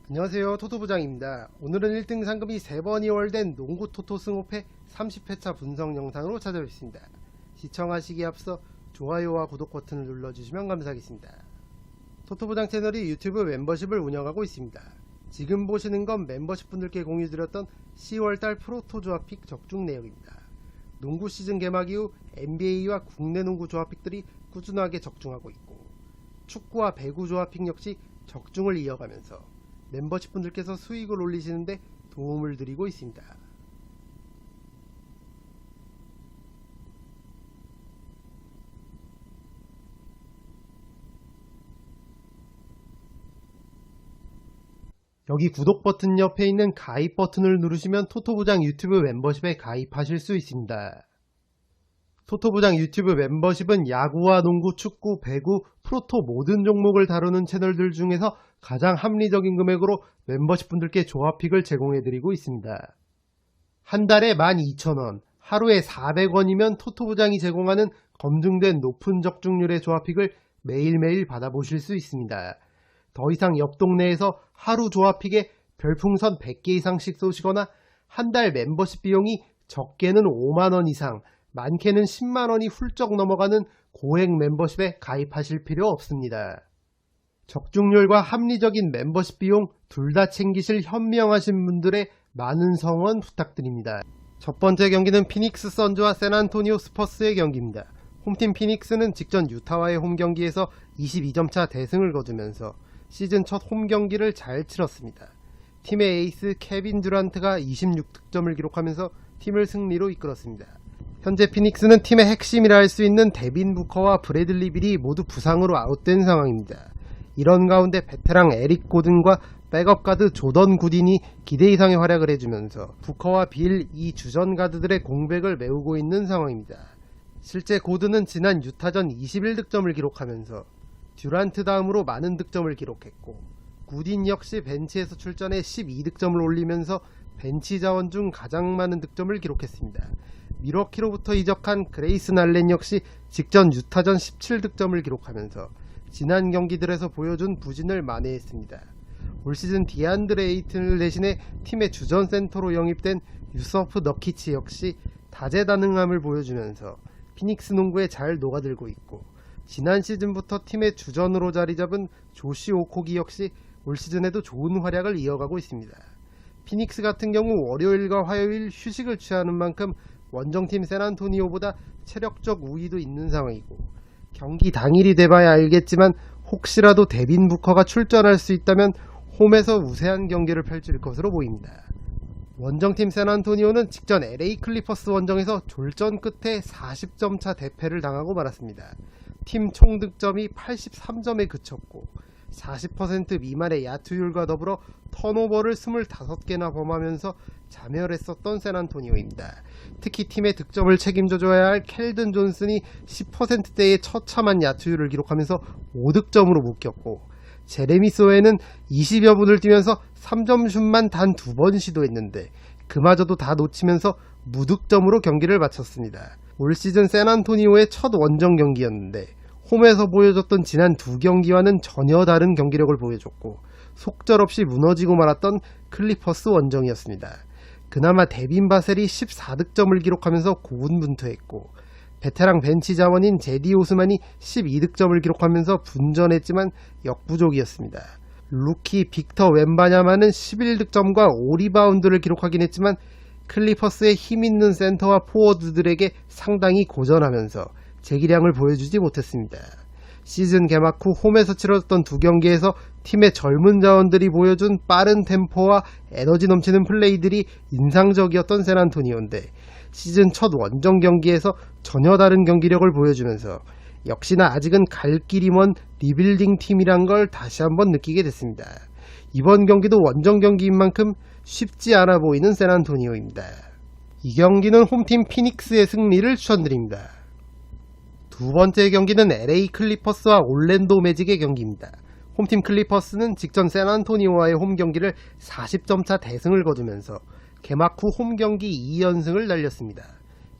안녕하세요, 토토부장입니다. 오늘은 1등 상금이 3번이 월된 농구 토토 승호패 30회차 분석 영상으로 찾아뵙습니다. 시청하시기에 앞서 좋아요와 구독 버튼을 눌러주시면 감사하겠습니다. 토토부장 채널이 유튜브 멤버십을 운영하고 있습니다. 지금 보시는 건 멤버십 분들께 공유드렸던 10월달 프로토 조합픽 적중 내역입니다. 농구 시즌 개막 이후 NBA와 국내 농구 조합픽들이 꾸준하게 적중하고 있고, 축구와 배구 조합픽 역시 적중을 이어가면서 멤버십 분들께서 수익을 올리시는데 도움을 드리고 있습니다. 여기 구독 버튼 옆에 있는 가입 버튼을 누르시면 토토부장 유튜브 멤버십에 가입하실 수 있습니다. 토토부장 유튜브 멤버십은 야구와 농구, 축구, 배구, 프로토 모든 종목을 다루는 채널들 중에서 가장 합리적인 금액으로 멤버십 분들께 조합픽을 제공해드리고 있습니다. 한 달에 12,000원, 하루에 400원이면 토토부장이 제공하는 검증된 높은 적중률의 조합픽을 매일매일 받아보실 수 있습니다. 더 이상 옆 동네에서 하루 조합픽에 별풍선 100개 이상씩 쏘시거나 한 달 멤버십 비용이 적게는 5만원 이상, 많게는 10만원이 훌쩍 넘어가는 고액 멤버십에 가입하실 필요 없습니다. 적중률과 합리적인 멤버십 비용 둘 다 챙기실 현명하신 분들의 많은 성원 부탁드립니다. 첫 번째 경기는 피닉스 선즈와 샌안토니오 스퍼스의 경기입니다. 홈팀 피닉스는 직전 유타와의 홈경기에서 22점차 대승을 거두면서 시즌 첫 홈경기를 잘 치렀습니다. 팀의 에이스 케빈 듀란트가 26득점을 기록하면서 팀을 승리로 이끌었습니다. 현재 피닉스는 팀의 핵심이라 할 수 있는 데빈 부커와 브래들리 빌이 모두 부상으로 아웃된 상황입니다. 이런 가운데 베테랑 에릭 고든과 백업 가드 조던 구딘이 기대 이상의 활약을 해주면서 부커와 빌 이 주전 가드들의 공백을 메우고 있는 상황입니다. 실제 고든은 지난 유타전 21득점을 기록하면서 듀란트 다음으로 많은 득점을 기록했고, 구딘 역시 벤치에서 출전해 12득점을 올리면서 벤치 자원 중 가장 많은 득점을 기록했습니다. 미러키로부터 이적한 그레이슨 알렌 역시 직전 유타전 17득점을 기록하면서 지난 경기들에서 보여준 부진을 만회했습니다. 올 시즌 디안드레 에이튼을 대신해 팀의 주전 센터로 영입된 유서프 너키치 역시 다재다능함을 보여주면서 피닉스 농구에 잘 녹아들고 있고, 지난 시즌부터 팀의 주전으로 자리 잡은 조시 오코기 역시 올 시즌에도 좋은 활약을 이어가고 있습니다. 피닉스 같은 경우 월요일과 화요일 휴식을 취하는 만큼 원정팀 샌안토니오보다 체력적 우위도 있는 상황이고, 경기 당일이 돼봐야 알겠지만 혹시라도 데빈 부커가 출전할 수 있다면 홈에서 우세한 경기를 펼칠 것으로 보입니다. 원정팀 샌안토니오는 직전 LA 클리퍼스 원정에서 졸전 끝에 40점 차 대패를 당하고 말았습니다. 팀 총득점이 83점에 그쳤고 40% 미만의 야투율과 더불어 턴오버를 25개나 범하면서 자멸했었던 샌안토니오입니다. 특히 팀의 득점을 책임져줘야 할 켈든 존슨이 10%대의 처참한 야투율을 기록하면서 5득점으로 묶였고, 제레미 소에는 20여 분을 뛰면서 3점 슛만 단 2번 시도했는데 그마저도 다 놓치면서 무득점으로 경기를 마쳤습니다. 올 시즌 샌안토니오의 첫 원정 경기였는데 홈에서 보여줬던 지난 두 경기와는 전혀 다른 경기력을 보여줬고, 속절없이 무너지고 말았던 클리퍼스 원정이었습니다. 그나마 데빈 바셀이 14득점을 기록하면서 고군분투했고, 베테랑 벤치 자원인 제디 오스만이 12득점을 기록하면서 분전했지만 역부족이었습니다. 루키 빅터 웬바냐마는 11득점과 5리바운드를 기록하긴 했지만 클리퍼스의 힘있는 센터와 포워드들에게 상당히 고전하면서 재기량을 보여주지 못했습니다. 시즌 개막 후 홈에서 치러졌던 두 경기에서 팀의 젊은 자원들이 보여준 빠른 템포와 에너지 넘치는 플레이들이 인상적이었던 샌안토니오인데, 시즌 첫 원정 경기에서 전혀 다른 경기력을 보여주면서 역시나 아직은 갈 길이 먼 리빌딩 팀이란 걸 다시 한번 느끼게 됐습니다. 이번 경기도 원정 경기인 만큼 쉽지 않아 보이는 샌안토니오입니다. 이 경기는 홈팀 피닉스의 승리를 추천드립니다. 두 번째 경기는 LA 클리퍼스와 올랜도 매직의 경기입니다. 홈팀 클리퍼스는 직전 샌안토니오와의 홈경기를 40점차 대승을 거두면서 개막 후 홈경기 2연승을 달렸습니다.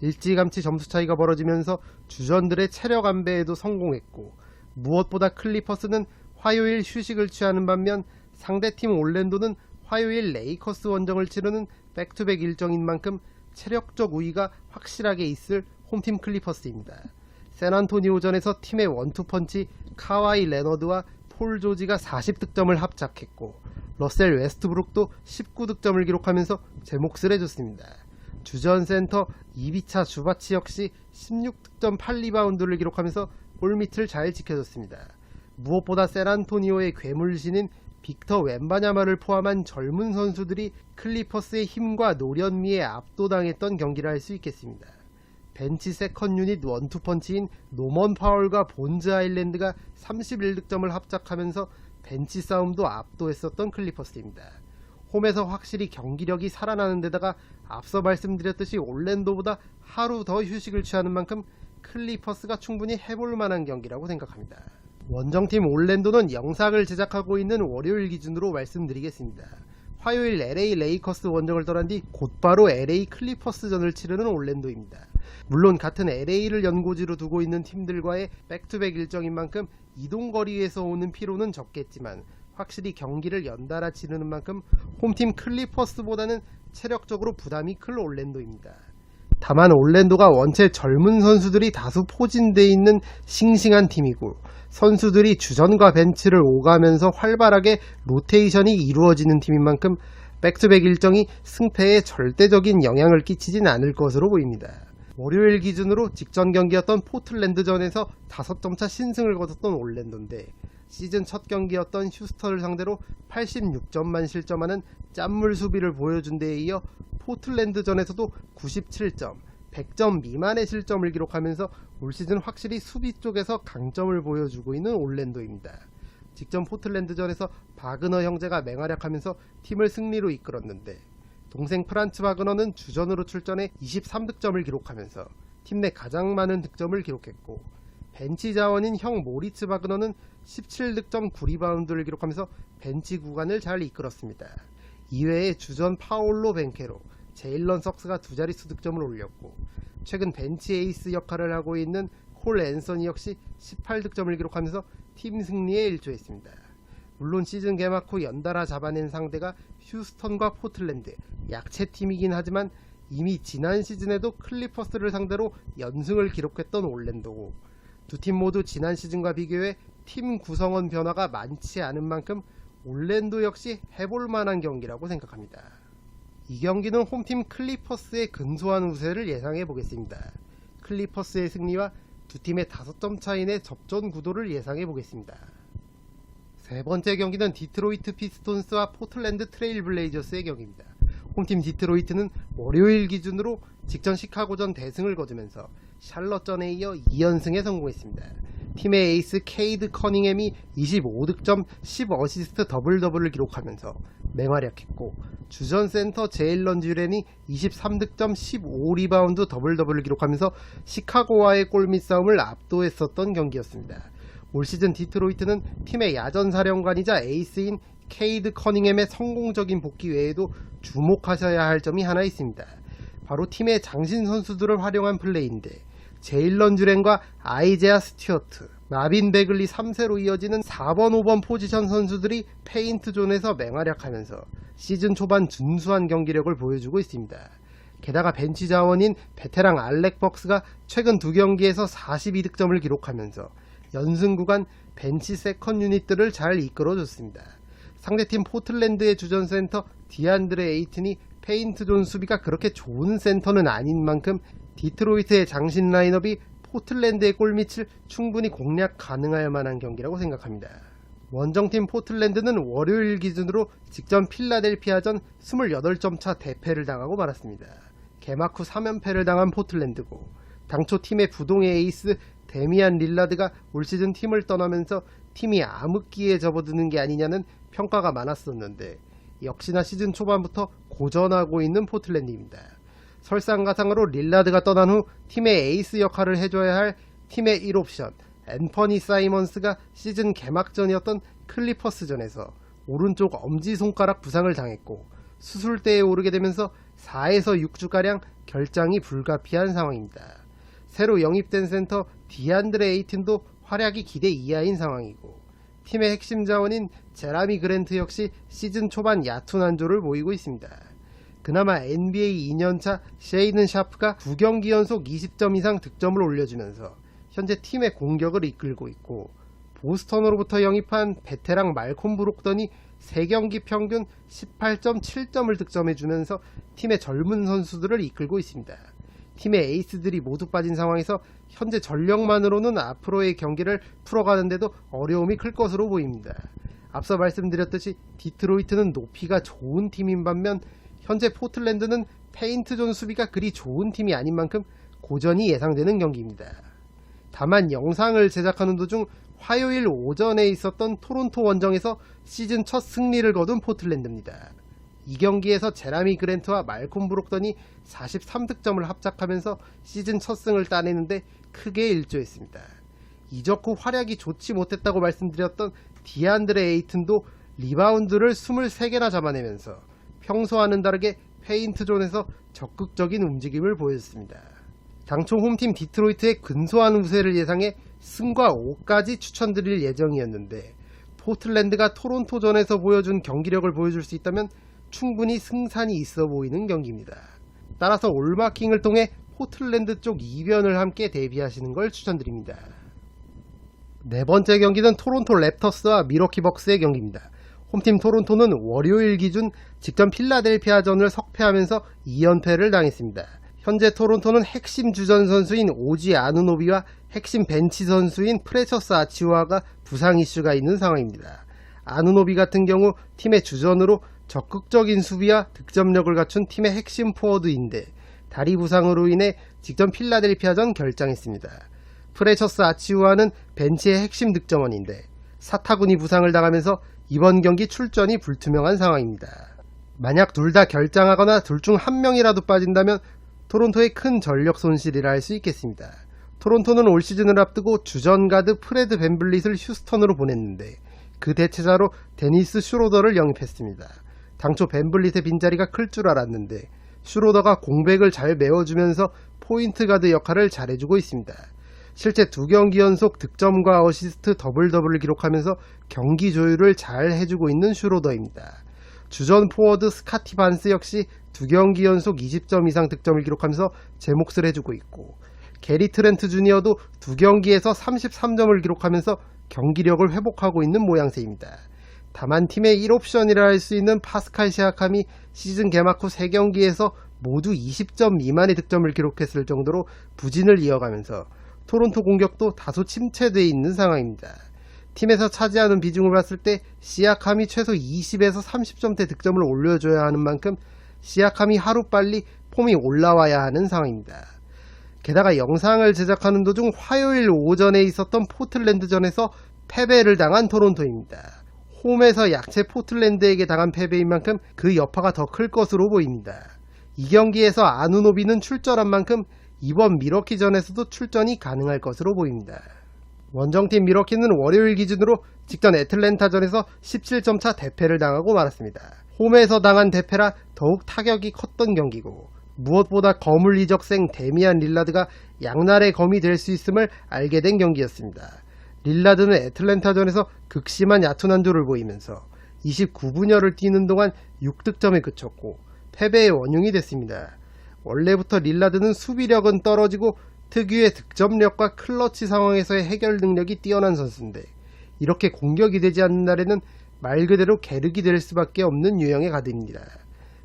일찌감치 점수 차이가 벌어지면서 주전들의 체력 안배에도 성공했고, 무엇보다 클리퍼스는 화요일 휴식을 취하는 반면 상대팀 올랜도는 화요일 레이커스 원정을 치르는 백투백 일정인 만큼 체력적 우위가 확실하게 있을 홈팀 클리퍼스입니다. 샌안토니오전에서 팀의 원투펀치 카와이 레너드와 폴 조지가 40득점을 합작했고 러셀 웨스트브룩도 19득점을 기록하면서 제 몫을 해줬습니다. 주전 센터 이비차 주바치 역시 16득점 8리바운드를 기록하면서 골밑을 잘 지켜줬습니다. 무엇보다 샌안토니오의 괴물신인 빅터 웬바냐마를 포함한 젊은 선수들이 클리퍼스의 힘과 노련미에 압도당했던 경기를 할 수 있겠습니다. 벤치 세컨 유닛 원투펀치인 노먼 파월과 본즈 아일랜드가 31득점을 합작하면서 벤치 싸움도 압도했었던 클리퍼스입니다. 홈에서 확실히 경기력이 살아나는 데다가 앞서 말씀드렸듯이 올랜도보다 하루 더 휴식을 취하는 만큼 클리퍼스가 충분히 해볼 만한 경기라고 생각합니다. 원정팀 올랜도는 영상을 제작하고 있는 월요일 기준으로 말씀드리겠습니다. 화요일 LA 레이커스 원정을 떠난 뒤 곧바로 LA 클리퍼스전을 치르는 올랜도입니다. 물론 같은 LA를 연고지로 두고 있는 팀들과의 백투백 일정인 만큼 이동거리에서 오는 피로는 적겠지만 확실히 경기를 연달아 치르는 만큼 홈팀 클리퍼스보다는 체력적으로 부담이 클 올랜도입니다. 다만 올랜도가 원체 젊은 선수들이 다수 포진되어 있는 싱싱한 팀이고 선수들이 주전과 벤치를 오가면서 활발하게 로테이션이 이루어지는 팀인 만큼 백투백 일정이 승패에 절대적인 영향을 끼치진 않을 것으로 보입니다. 월요일 기준으로 직전 경기였던 포틀랜드전에서 5점차 신승을 거뒀던 올랜도인데 시즌 첫 경기였던 휴스턴을 상대로 86점만 실점하는 짠물 수비를 보여준 데에 이어 포틀랜드전에서도 97점, 100점 미만의 실점을 기록하면서 올 시즌 확실히 수비 쪽에서 강점을 보여주고 있는 올랜도입니다. 직전 포틀랜드전에서 바그너 형제가 맹활약하면서 팀을 승리로 이끌었는데 동생 프란츠 바그너는 주전으로 출전해 23득점을 기록하면서 팀 내 가장 많은 득점을 기록했고 벤치 자원인 형 모리츠 바그너는 17득점 9리바운드를 기록하면서 벤치 구간을 잘 이끌었습니다. 이외에 주전 파올로 벤케로, 제일런 석스가 두 자릿수 득점을 올렸고 최근 벤치 에이스 역할을 하고 있는 콜 앤서니 역시 18득점을 기록하면서 팀 승리에 일조했습니다. 물론 시즌 개막 후 연달아 잡아낸 상대가 휴스턴과 포틀랜드, 약체팀이긴 하지만 이미 지난 시즌에도 클리퍼스를 상대로 연승을 기록했던 올랜도고 두 팀 모두 지난 시즌과 비교해 팀 구성원 변화가 많지 않은 만큼 올랜도 역시 해볼 만한 경기라고 생각합니다. 이 경기는 홈팀 클리퍼스의 근소한 우세를 예상해 보겠습니다. 클리퍼스의 승리와 두 팀의 5점 차이 내 접전 구도를 예상해 보겠습니다. 세 번째 경기는 디트로이트 피스톤스와 포틀랜드 트레일 블레이저스의 경기입니다. 홈팀 디트로이트는 월요일 기준으로 직전 시카고전 대승을 거두면서 샬럿전에 이어 2연승에 성공했습니다. 팀의 에이스 케이드 커닝햄이 25득점 10어시스트 더블더블을 기록하면서 맹활약했고 주전 센터 제일런 듀렌이 23득점 15리바운드 더블더블을 기록하면서 시카고와의 골밑 싸움을 압도했었던 경기였습니다. 올 시즌 디트로이트는 팀의 야전 사령관이자 에이스인 케이드 커닝햄의 성공적인 복귀 외에도 주목하셔야 할 점이 하나 있습니다. 바로 팀의 장신 선수들을 활용한 플레이인데 제일런 듀렌과 아이제아 스튜어트, 마빈 베글리 3세로 이어지는 4번, 5번 포지션 선수들이 페인트 존에서 맹활약하면서 시즌 초반 준수한 경기력을 보여주고 있습니다. 게다가 벤치 자원인 베테랑 알렉 벅스가 최근 두 경기에서 42득점을 기록하면서 연승 구간 벤치 세컨 유닛들을 잘 이끌어줬습니다. 상대팀 포틀랜드의 주전 센터 디안드레 에이튼이 페인트 존 수비가 그렇게 좋은 센터는 아닌 만큼 디트로이트의 장신 라인업이 포틀랜드의 골밑을 충분히 공략 가능할 만한 경기라고 생각합니다. 원정팀 포틀랜드는 월요일 기준으로 직전 필라델피아전 28점 차 대패를 당하고 말았습니다. 개막 후 3연패를 당한 포틀랜드고 당초 팀의 부동의 에이스 데미안 릴라드가 올 시즌 팀을 떠나면서 팀이 암흑기에 접어드는 게 아니냐는 평가가 많았었는데 역시나 시즌 초반부터 고전하고 있는 포틀랜드입니다. 설상가상으로 릴라드가 떠난 후 팀의 에이스 역할을 해줘야 할 팀의 1옵션 앤퍼니 사이먼스가 시즌 개막전이었던 클리퍼스전에서 오른쪽 엄지손가락 부상을 당했고 수술대에 오르게 되면서 4에서 6주가량 결장이 불가피한 상황입니다. 새로 영입된 센터 디안드레 에이튼도 활약이 기대 이하인 상황이고 팀의 핵심 자원인 제라미 그랜트 역시 시즌 초반 얕은 한조를 보이고 있습니다. 그나마 NBA 2년차 셰이든 샤프가 2경기 연속 20점 이상 득점을 올려주면서 현재 팀의 공격을 이끌고 있고, 보스턴으로부터 영입한 베테랑 말콤 브록던이 3경기 평균 18.7점을 득점해주면서 팀의 젊은 선수들을 이끌고 있습니다. 팀의 에이스들이 모두 빠진 상황에서 현재 전력만으로는 앞으로의 경기를 풀어가는데도 어려움이 클 것으로 보입니다. 앞서 말씀드렸듯이 디트로이트는 높이가 좋은 팀인 반면 현재 포틀랜드는 페인트존 수비가 그리 좋은 팀이 아닌 만큼 고전이 예상되는 경기입니다. 다만 영상을 제작하는 도중 화요일 오전에 있었던 토론토 원정에서 시즌 첫 승리를 거둔 포틀랜드입니다. 이 경기에서 제라미 그랜트와 말콤 브록던이 43득점을 합작하면서 시즌 첫 승을 따내는데 크게 일조했습니다. 이적 후 활약이 좋지 못했다고 말씀드렸던 디안드레 에이튼도 리바운드를 23개나 잡아내면서 평소와는 다르게 페인트존에서 적극적인 움직임을 보였습니다. 당초 홈팀 디트로이트의 근소한 우세를 예상해 승과 5까지 추천드릴 예정이었는데, 포틀랜드가 토론토전에서 보여준 경기력을 보여줄 수 있다면 충분히 승산이 있어 보이는 경기입니다. 따라서 올마킹을 통해 포틀랜드 쪽 이변을 함께 대비하시는 걸 추천드립니다. 네 번째 경기는 토론토 랩터스와 미러키 벅스의 경기입니다. 홈팀 토론토는 월요일 기준 직전 필라델피아전을 석패하면서 2연패를 당했습니다. 현재 토론토는 핵심 주전 선수인 오지 아누노비와 핵심 벤치 선수인 프레셔스 아치우아가 부상 이슈가 있는 상황입니다. 아누노비 같은 경우 팀의 주전으로 적극적인 수비와 득점력을 갖춘 팀의 핵심 포워드인데 다리 부상으로 인해 직전 필라델피아전 결장했습니다. 프레셔스 아치우아는 벤치의 핵심 득점원인데 사타구니 부상을 당하면서 이번 경기 출전이 불투명한 상황입니다. 만약 둘 다 결장하거나 둘 중 한 명이라도 빠진다면 토론토의 큰 전력 손실이라 할 수 있겠습니다. 토론토는 올 시즌을 앞두고 주전 가드 프레드 밴블릿을 휴스턴으로 보냈는데 그 대체자로 데니스 슈로더를 영입했습니다. 당초 밴블릿의 빈자리가 클 줄 알았는데 슈로더가 공백을 잘 메워주면서 포인트 가드 역할을 잘해주고 있습니다. 실제 2경기 연속 득점과 어시스트 더블을 기록하면서 경기 조율을 잘 해주고 있는 슈로더입니다. 주전 포워드 스카티 반스 역시 2경기 연속 20점 이상 득점을 기록하면서 제 몫을 해주고 있고, 게리 트렌트 주니어도 2경기에서 33점을 기록하면서 경기력을 회복하고 있는 모양새입니다. 다만 팀의 1옵션이라 할 수 있는 파스칼 시아캄이 시즌 개막 후 3경기에서 모두 20점 미만의 득점을 기록했을 정도로 부진을 이어가면서 토론토 공격도 다소 침체되어 있는 상황입니다. 팀에서 차지하는 비중을 봤을 때 시아캄이 최소 20에서 30점대 득점을 올려줘야 하는 만큼 시아캄이 하루빨리 폼이 올라와야 하는 상황입니다. 게다가 영상을 제작하는 도중 화요일 오전에 있었던 포틀랜드전에서 패배를 당한 토론토입니다. 홈에서 약체 포틀랜드에게 당한 패배인 만큼 그 여파가 더 클 것으로 보입니다. 이 경기에서 아누노비는 출전한 만큼 이번 미러키전에서도 출전이 가능할 것으로 보입니다. 원정팀 미러키는 월요일 기준으로 직전 애틀랜타전에서 17점 차 대패를 당하고 말았습니다. 홈에서 당한 대패라 더욱 타격이 컸던 경기고, 무엇보다 거물 이적생 데미안 릴라드가 양날의 검이 될 수 있음을 알게 된 경기였습니다. 릴라드는 애틀랜타전에서 극심한 얕은 한조를 보이면서 29분여를 뛰는 동안 6득점에 그쳤고 패배의 원흉이 됐습니다. 원래부터 릴라드는 수비력은 떨어지고 특유의 득점력과 클러치 상황에서의 해결 능력이 뛰어난 선수인데, 이렇게 공격이 되지 않는 날에는 말 그대로 계륵이 될 수밖에 없는 유형의 가드입니다.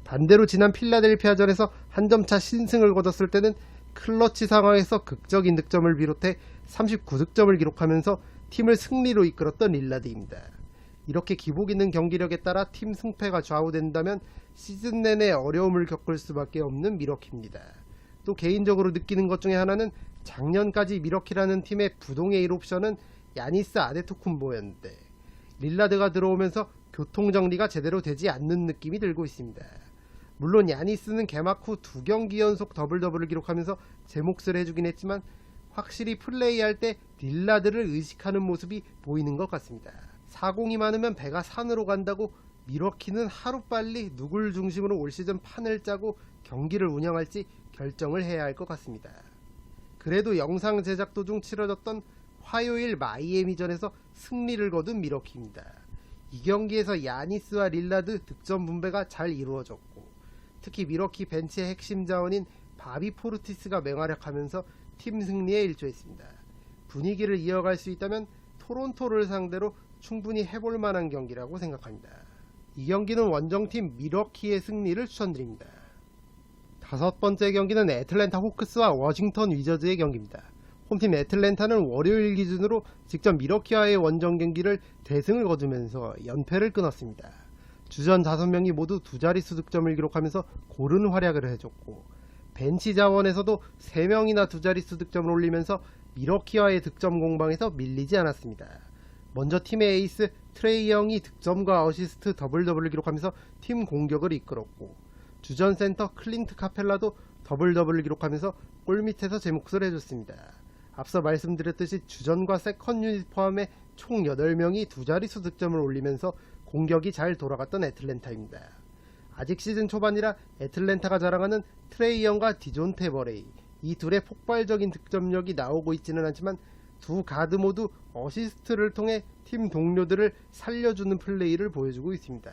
반대로 지난 필라델피아전에서 한 점차 신승을 거뒀을 때는 클러치 상황에서 극적인 득점을 비롯해 39득점을 기록하면서 팀을 승리로 이끌었던 릴라드입니다. 이렇게 기복 있는 경기력에 따라 팀 승패가 좌우된다면 시즌 내내 어려움을 겪을 수밖에 없는 미러키입니다. 또 개인적으로 느끼는 것 중에 하나는 작년까지 미러키라는 팀의 부동의 1옵션은 야니스 아데토쿤보였는데 릴라드가 들어오면서 교통정리가 제대로 되지 않는 느낌이 들고 있습니다. 물론 야니스는 개막 후 2경기 연속 더블을 기록하면서 제 몫을 해주긴 했지만 확실히 플레이할 때 릴라드를 의식하는 모습이 보이는 것 같습니다. 사공이 많으면 배가 산으로 간다고 미러키는 하루빨리 누굴 중심으로 올 시즌 판을 짜고 경기를 운영할지 결정을 해야 할 것 같습니다. 그래도 영상 제작 도중 치러졌던 화요일 마이애미전에서 승리를 거둔 미러키입니다. 이 경기에서 야니스와 릴라드 득점 분배가 잘 이루어졌고, 특히 미러키 벤치의 핵심 자원인 바비 포르티스가 맹활약하면서 팀 승리에 일조했습니다. 분위기를 이어갈 수 있다면 토론토를 상대로 충분히 해볼 만한 경기라고 생각합니다. 이 경기는 원정팀 미러키의 승리를 추천드립니다. 다섯 번째 경기는 애틀랜타 호크스와 워싱턴 위저즈의 경기입니다. 홈팀 애틀랜타는 월요일 기준으로 직접 미러키와의 원정 경기를 대승을 거두면서 연패를 끊었습니다. 주전 5명이 모두 두 자릿수 득점을 기록하면서 고른 활약을 해줬고, 벤치 자원에서도 3명이나 두 자릿수 득점을 올리면서 미러키와의 득점 공방에서 밀리지 않았습니다. 먼저 팀의 에이스 트레이 영이 득점과 어시스트 더블 기록하면서 팀 공격을 이끌었고, 주전 센터 클린트 카펠라도 더블을 기록하면서 골밑에서 제 몫을 해줬습니다. 앞서 말씀드렸듯이 주전과 세컨 유닛 포함해 총 8명이 두 자릿수 득점을 올리면서 공격이 잘 돌아갔던 애틀랜타입니다. 아직 시즌 초반이라 애틀랜타가 자랑하는 트레이 영과 디존테 버레이, 이 둘의 폭발적인 득점력이 나오고 있지는 않지만 두 가드 모두 어시스트를 통해 팀 동료들을 살려주는 플레이를 보여주고 있습니다.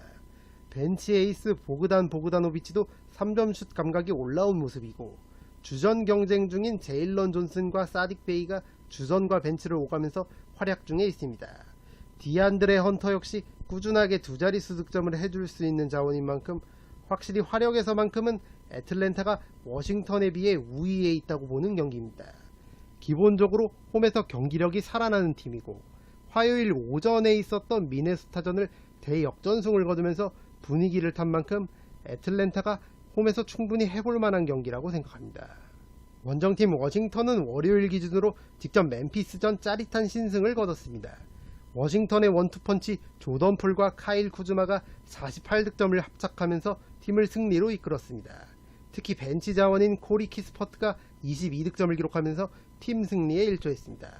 벤치 에이스 보그다노비치도 3점슛 감각이 올라온 모습이고, 주전 경쟁 중인 제일런 존슨과 사딕 베이가 주전과 벤치를 오가면서 활약 중에 있습니다. 디안드레 헌터 역시 꾸준하게 두 자릿수 득점을 해줄 수 있는 자원인 만큼 확실히 화력에서만큼은 애틀랜타가 워싱턴에 비해 우위에 있다고 보는 경기입니다. 기본적으로 홈에서 경기력이 살아나는 팀이고, 화요일 오전에 있었던 미네소타전을 대역전승을 거두면서 분위기를 탄 만큼 애틀랜타가 홈에서 충분히 해볼 만한 경기라고 생각합니다. 원정팀 워싱턴은 월요일 기준으로 직접 멤피스전 짜릿한 신승을 거뒀습니다. 워싱턴의 원투펀치 조던 풀과 카일 쿠즈마가 48득점을 합작하면서 팀을 승리로 이끌었습니다. 특히 벤치 자원인 코리 키스퍼트가 22득점을 기록하면서 팀 승리에 일조했습니다.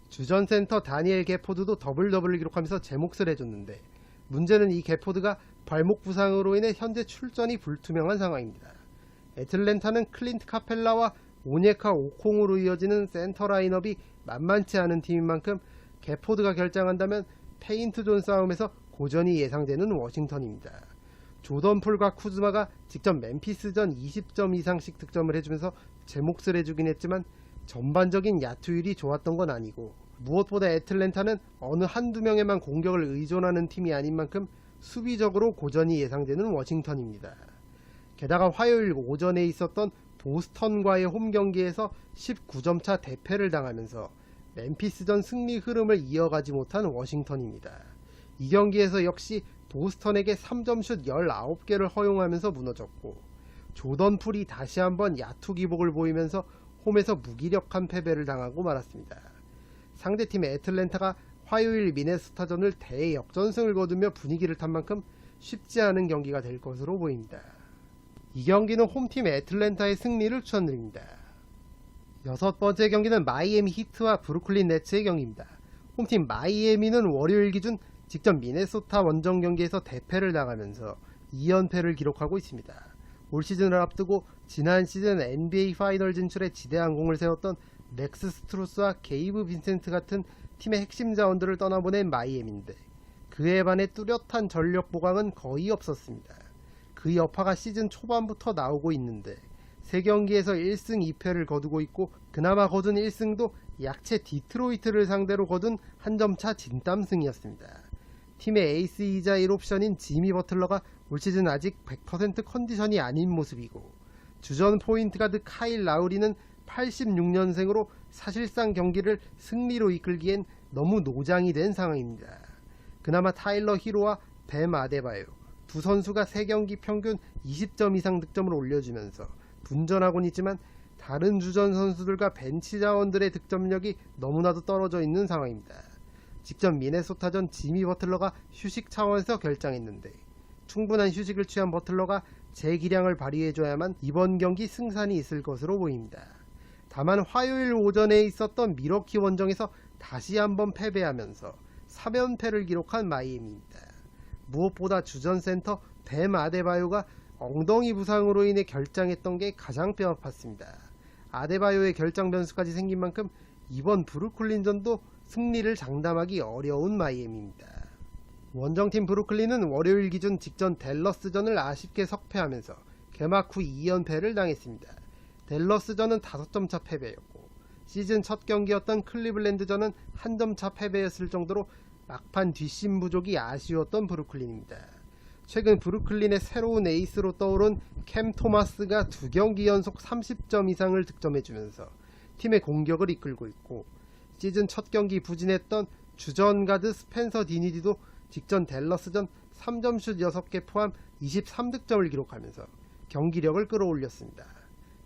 주전 센터 다니엘 게포드도 더블을 기록하면서 제 몫을 해줬는데, 문제는 이 게포드가 발목 부상으로 인해 현재 출전이 불투명한 상황입니다. 애틀랜타는 클린트 카펠라와 오녜카 오콩으로 이어지는 센터 라인업이 만만치 않은 팀인 만큼 게포드가 결장한다면 페인트존 싸움에서 고전이 예상되는 워싱턴입니다. 조던 풀과 쿠즈마가 직접 멤피스전 20점 이상씩 득점을 해주면서 제 몫을 해주긴 했지만 전반적인 야투율이 좋았던 건 아니고, 무엇보다 애틀랜타는 어느 한두 명에만 공격을 의존하는 팀이 아닌 만큼 수비적으로 고전이 예상되는 워싱턴입니다. 게다가 화요일 오전에 있었던 보스턴과의 홈 경기에서 19점차 대패를 당하면서 멤피스전 승리 흐름을 이어가지 못한 워싱턴입니다. 이 경기에서 역시 보스턴에게 3점슛 19개를 허용하면서 무너졌고, 조던 풀이 다시 한번 야투 기복을 보이면서 홈에서 무기력한 패배를 당하고 말았습니다. 상대팀 애틀랜타가 화요일 미네소타전을 대역전승을 거두며 분위기를 탄 만큼 쉽지 않은 경기가 될 것으로 보입니다. 이 경기는 홈팀 애틀랜타의 승리를 추천드립니다. 여섯 번째 경기는 마이애미 히트와 브루클린 네츠의 경기입니다. 홈팀 마이애미는 월요일 기준 직접 미네소타 원정 경기에서 대패를 당하면서 2연패를 기록하고 있습니다. 올 시즌을 앞두고 지난 시즌 NBA 파이널 진출에 지대한 공을 세웠던 렉스 스트루스와 게이브 빈센트 같은 팀의 핵심 자원들을 떠나보낸 마이애미인데, 그에 반해 뚜렷한 전력 보강은 거의 없었습니다. 그 여파가 시즌 초반부터 나오고 있는데 3경기에서 1승 2패를 거두고 있고, 그나마 거둔 1승도 약체 디트로이트를 상대로 거둔 한 점차 진땀승이었습니다. 팀의 에이스이자 1옵션인 지미 버틀러가 올 시즌 아직 100% 컨디션이 아닌 모습이고, 주전 포인트 가드 카일 라우리는 86년생으로 사실상 경기를 승리로 이끌기엔 너무 노장이 된 상황입니다. 그나마 타일러 히로와 뱀 아데바요 두 선수가 3경기 평균 20점 이상 득점을 올려주면서 분전하곤 있지만, 다른 주전 선수들과 벤치 자원들의 득점력이 너무나도 떨어져 있는 상황입니다. 직접 미네소타전 지미 버틀러가 휴식 차원에서 결장했는데, 충분한 휴식을 취한 버틀러가 재기량을 발휘해줘야만 이번 경기 승산이 있을 것으로 보입니다. 다만 화요일 오전에 있었던 미러키 원정에서 다시 한번 패배하면서 3연패를 기록한 마이애미입니다. 무엇보다 주전 센터 뱀 아데바요가 엉덩이 부상으로 인해 결장했던 게 가장 뼈아팠습니다. 아데바요의 결장 변수까지 생긴 만큼 이번 브루클린전도 승리를 장담하기 어려운 마이애미입니다. 원정팀 브루클린은 월요일 기준 직전 댈러스전을 아쉽게 석패하면서 개막 후 2연패를 당했습니다. 댈러스전은 5점차 패배였고 시즌 첫 경기였던 클리블랜드전은 1점차 패배였을 정도로 막판 뒷심 부족이 아쉬웠던 브루클린입니다. 최근 브루클린의 새로운 에이스로 떠오른 캠 토마스가 2경기 연속 30점 이상을 득점해주면서 팀의 공격을 이끌고 있고 시즌 첫 경기 부진했던 주전 가드 스펜서 디니디도 직전 댈러스전 3점슛 6개 포함 23득점을 기록하면서 경기력을 끌어올렸습니다.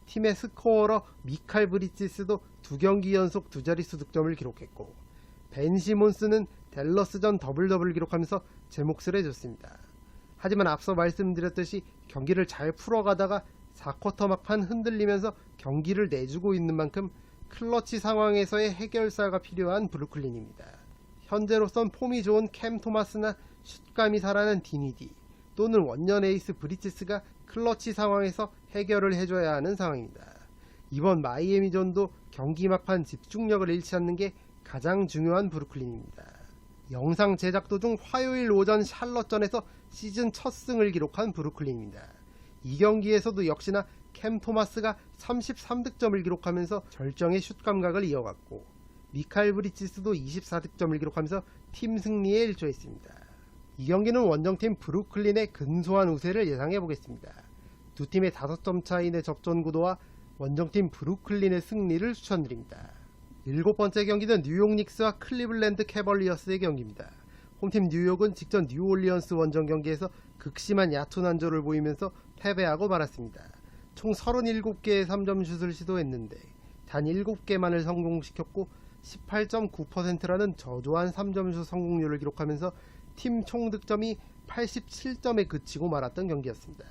팀의 스코어러 미칼 브리지스도 2경기 연속 2자릿수 득점을 기록했고 벤 시몬스는 댈러스전 더블 기록하면서 제 몫을 해줬습니다. 하지만 앞서 말씀드렸듯이 경기를 잘 풀어가다가 4쿼터 막판 흔들리면서 경기를 내주고 있는 만큼 클러치 상황에서의 해결사가 필요한 브루클린입니다. 현재로선 폼이 좋은 캠 토마스나 슛감이 살아난 디니디 또는 원년 에이스 브리지스가 클러치 상황에서 해결을 해줘야 하는 상황입니다. 이번 마이애미전도 경기 막판 집중력을 잃지 않는 게 가장 중요한 브루클린입니다. 영상 제작 도중 화요일 오전 샬럿전에서 시즌 첫 승을 기록한 브루클린입니다. 이 경기에서도 역시나 캠 토마스가 33득점을 기록하면서 절정의 슛 감각을 이어갔고 미칼 브리지스도 24득점을 기록하면서 팀 승리에 일조했습니다. 이 경기는 원정팀 브루클린의 근소한 우세를 예상해보겠습니다. 두 팀의 5점 차이 내 접전 구도와 원정팀 브루클린의 승리를 추천드립니다. 7번째 경기는 뉴욕 닉스와 클리블랜드 캐벌리어스의 경기입니다. 홈팀 뉴욕은 직전 뉴올리언스 원정 경기에서 극심한 얕은 난조를 보이면서 패배하고 말았습니다. 총 37개의 3점슛을 시도했는데 단 7개만을 성공시켰고 18.9%라는 저조한 3점슛 성공률을 기록하면서 팀 총 득점이 87점에 그치고 말았던 경기였습니다.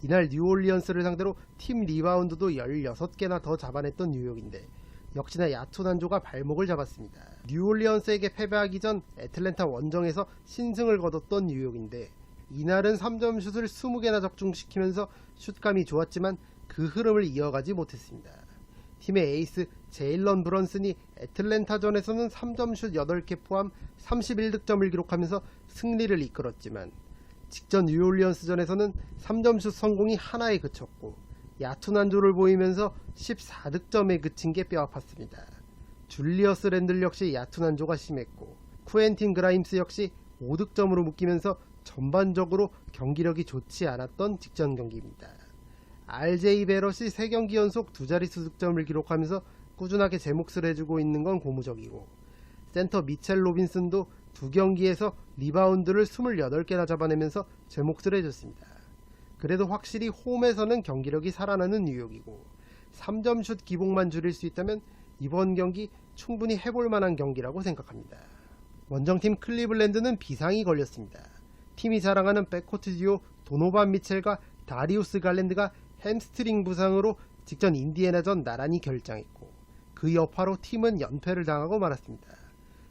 이날 뉴올리언스를 상대로 팀 리바운드도 16개나 더 잡아냈던 뉴욕인데 역시나 야투난조가 발목을 잡았습니다. 뉴올리언스에게 패배하기 전 애틀랜타 원정에서 신승을 거뒀던 뉴욕인데 이날은 3점 슛을 20개나 적중시키면서 슛감이 좋았지만 그 흐름을 이어가지 못했습니다. 팀의 에이스 제일런 브런슨이 애틀랜타전에서는 3점 슛 8개 포함 31득점을 기록하면서 승리를 이끌었지만 직전 뉴올리언스전에서는 3점 슛 성공이 하나에 그쳤고 얕은 한조를 보이면서 14득점에 그친 게 뼈아팠습니다. 줄리어스 랜들 역시 얕은 한조가 심했고 쿠엔틴 그라임스 역시 5득점으로 묶이면서 전반적으로 경기력이 좋지 않았던 직전 경기입니다. RJ 베럿이 3경기 연속 2자릿수 득점을 기록하면서 꾸준하게 제 몫을 해주고 있는 건 고무적이고 센터 미첼 로빈슨도 2경기에서 리바운드를 28개나 잡아내면서 제 몫을 해줬습니다. 그래도 확실히 홈에서는 경기력이 살아나는 뉴욕이고 3점슛 기복만 줄일 수 있다면 이번 경기 충분히 해볼 만한 경기라고 생각합니다. 원정팀 클리블랜드는 비상이 걸렸습니다. 팀이 자랑하는 백코트 듀오 도노반 미첼과 다리우스 갈랜드가 햄스트링 부상으로 직전 인디애나전 나란히 결장했고 그 여파로 팀은 연패를 당하고 말았습니다.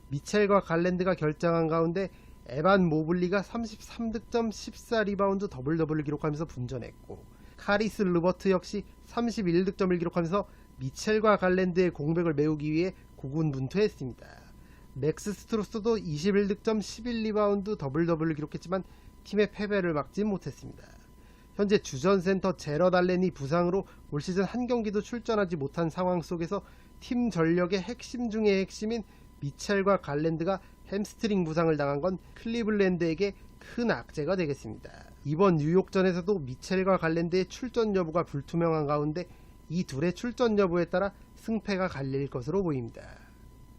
미첼과 갈랜드가 결장한 가운데 에반 모블리가 33득점 14리바운드 더블을 기록하면서 분전했고 카리스 르버트 역시 31득점을 기록하면서 미첼과 갈랜드의 공백을 메우기 위해 고군분투했습니다. 맥스 스트로스도 21득점 11리바운드 더블을 기록했지만 팀의 패배를 막지 못했습니다. 현재 주전 센터 제럿 알렌이 부상으로 올 시즌 한 경기도 출전하지 못한 상황 속에서 팀 전력의 핵심 중의 핵심인 미첼과 갈랜드가 햄스트링 부상을 당한 건 클리블랜드에게 큰 악재가 되겠습니다. 이번 뉴욕전에서도 미첼과 갈랜드의 출전 여부가 불투명한 가운데 이 둘의 출전 여부에 따라 승패가 갈릴 것으로 보입니다.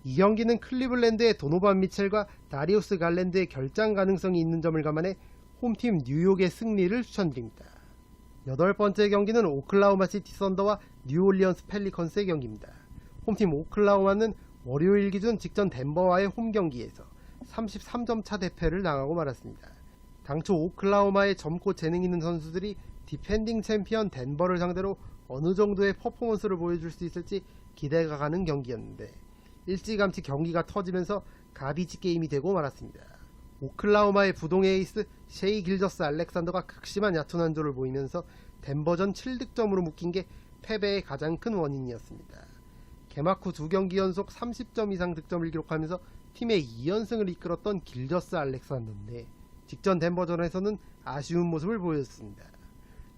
이 경기는 클리블랜드의 도노반 미첼과 다리우스 갈랜드의 결장 가능성이 있는 점을 감안해 홈팀 뉴욕의 승리를 추천드립니다. 8번째 경기는 오클라호마 시티 선더와 뉴올리언스 펠리컨스의 경기입니다. 홈팀 오클라호마는 월요일 기준 직전 덴버와의 홈 경기에서 33점 차 대패를 당하고 말았습니다. 당초 오클라호마의 젊고 재능 있는 선수들이 디펜딩 챔피언 덴버를 상대로 어느 정도의 퍼포먼스를 보여줄 수 있을지 기대가 가는 경기였는데 일찌감치 경기가 터지면서 가비지 게임이 되고 말았습니다. 오클라호마의 부동 에이스 셰이 길저스 알렉산더가 극심한 얕은 한조를 보이면서 덴버전 7득점으로 묶인 게 패배의 가장 큰 원인이었습니다. 개막 후 2경기 연속 30점 이상 득점을 기록하면서 팀의 2연승을 이끌었던 길저스 알렉산더인데 직전 덴버전에서는 아쉬운 모습을 보였습니다.